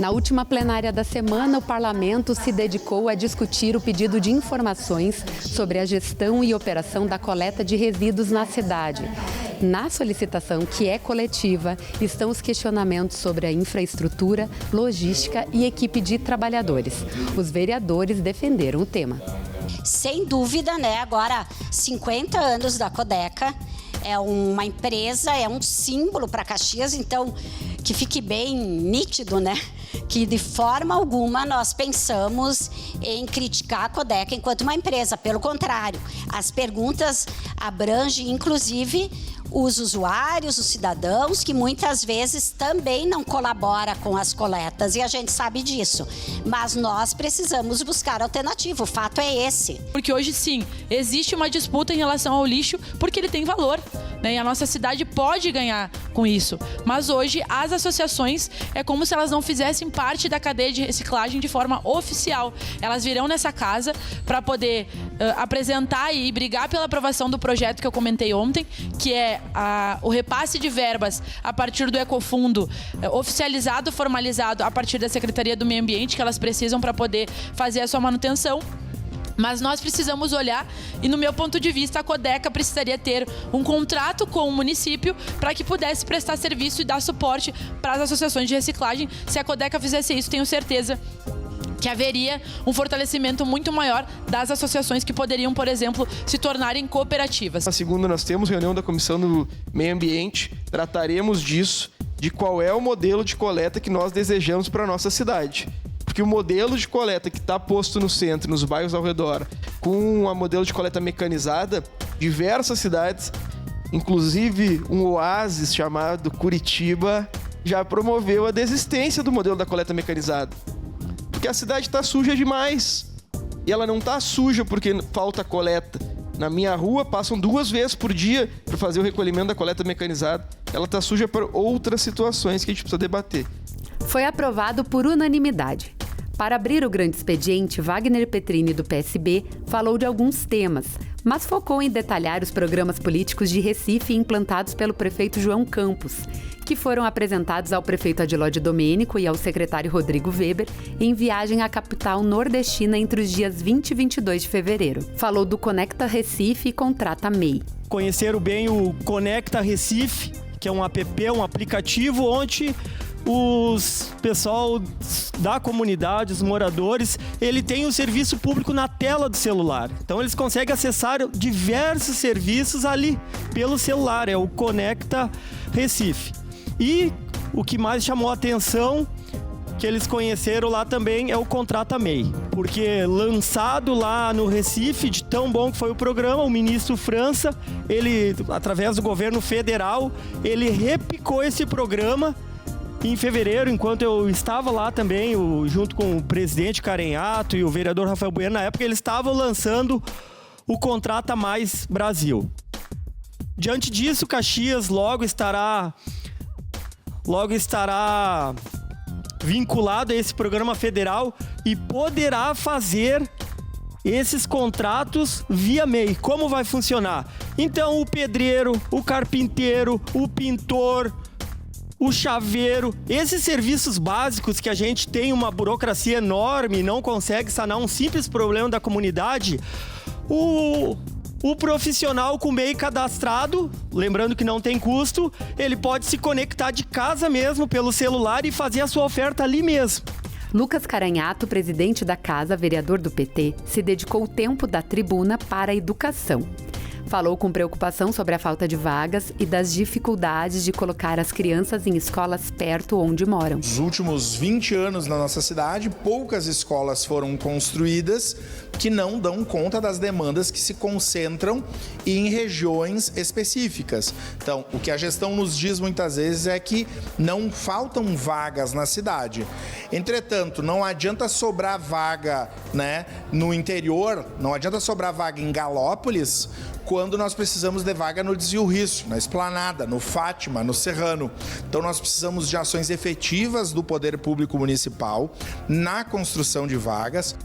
Na última plenária da semana, o Parlamento se dedicou a discutir o pedido de informações sobre a gestão e operação da coleta de resíduos na cidade. Na solicitação, que é coletiva, estão os questionamentos sobre a infraestrutura, logística e equipe de trabalhadores. Os vereadores defenderam o tema. Sem dúvida, né? Agora, 50 anos da Codeca, é uma empresa, é um símbolo para Caxias, então que fique bem nítido, né? Que de forma alguma nós pensamos em criticar a Codeca enquanto uma empresa. Pelo contrário, as perguntas abrangem, inclusive, os usuários, os cidadãos, que muitas vezes também não colaboram com as coletas, e a gente sabe disso. Mas nós precisamos buscar alternativa, o fato é esse. Porque hoje, sim, existe uma disputa em relação ao lixo, porque ele tem valor, né? E a nossa cidade pode ganhar com isso. Mas hoje, as associações, é como se elas não fizessem parte da cadeia de reciclagem de forma oficial. Elas virão nessa casa para poder apresentar e brigar pela aprovação do projeto que eu comentei ontem, que é o repasse de verbas a partir do Ecofundo, oficializado, formalizado a partir da Secretaria do Meio Ambiente, que elas precisam para poder fazer a sua manutenção. Mas nós precisamos olhar, e no meu ponto de vista, a Codeca precisaria ter um contrato com o município para que pudesse prestar serviço e dar suporte para as associações de reciclagem. Se a Codeca fizesse isso, tenho certeza que haveria um fortalecimento muito maior das associações que poderiam, por exemplo, se tornarem cooperativas. Na segunda, nós temos reunião da Comissão do Meio Ambiente, trataremos disso, de qual é o modelo de coleta que nós desejamos para a nossa cidade. Porque o modelo de coleta que está posto no centro, nos bairros ao redor, com a modelo de coleta mecanizada, diversas cidades, inclusive um oásis chamado Curitiba, já promoveu a desistência do modelo da coleta mecanizada. Porque a cidade está suja demais. E ela não está suja porque falta coleta. Na minha rua passam 2 vezes por dia para fazer o recolhimento da coleta mecanizada. Ela está suja por outras situações que a gente precisa debater. Foi aprovado por unanimidade. Para abrir o grande expediente, Wagner Petrini, do PSB, falou de alguns temas, mas focou em detalhar os programas políticos de Recife implantados pelo prefeito João Campos, que foram apresentados ao prefeito Adilóide Domênico e ao secretário Rodrigo Weber em viagem à capital nordestina entre os dias 20 e 22 de fevereiro. Falou do Conecta Recife e Contrata MEI. Conheceram bem o Conecta Recife, que é um app, um aplicativo onde os pessoal da comunidade, os moradores, ele tem o serviço público na tela do celular. Então eles conseguem acessar diversos serviços ali pelo celular, é o Conecta Recife. E o que mais chamou a atenção, que eles conheceram lá também, é o Contrata MEI. Porque lançado lá no Recife, de tão bom que foi o programa, o ministro França, ele, através do governo federal, ele repicou esse programa em fevereiro, enquanto eu estava lá também, junto com o presidente Carenhato e o vereador Rafael Bueno, na época eles estavam lançando o Contrata Mais Brasil. Diante disso, Caxias logo estará vinculado a esse programa federal e poderá fazer esses contratos via MEI. Como vai funcionar? Então, o pedreiro, o carpinteiro, o pintor, o chaveiro, esses serviços básicos que a gente tem uma burocracia enorme e não consegue sanar um simples problema da comunidade, o profissional com MEI cadastrado, lembrando que não tem custo, ele pode se conectar de casa mesmo pelo celular e fazer a sua oferta ali mesmo. Lucas Carenhato, presidente da casa, vereador do PT, se dedicou o tempo da tribuna para a educação. Falou com preocupação sobre a falta de vagas e das dificuldades de colocar as crianças em escolas perto onde moram. Nos últimos 20 anos na nossa cidade, poucas escolas foram construídas que não dão conta das demandas que se concentram em regiões específicas. Então, o que a gestão nos diz muitas vezes é que não faltam vagas na cidade. Entretanto, não adianta sobrar vaga, né, no interior, não adianta sobrar vaga em Galópolis, quando nós precisamos de vaga no Desvio Risso, na Esplanada, no Fátima, no Serrano. Então nós precisamos de ações efetivas do poder público municipal na construção de vagas.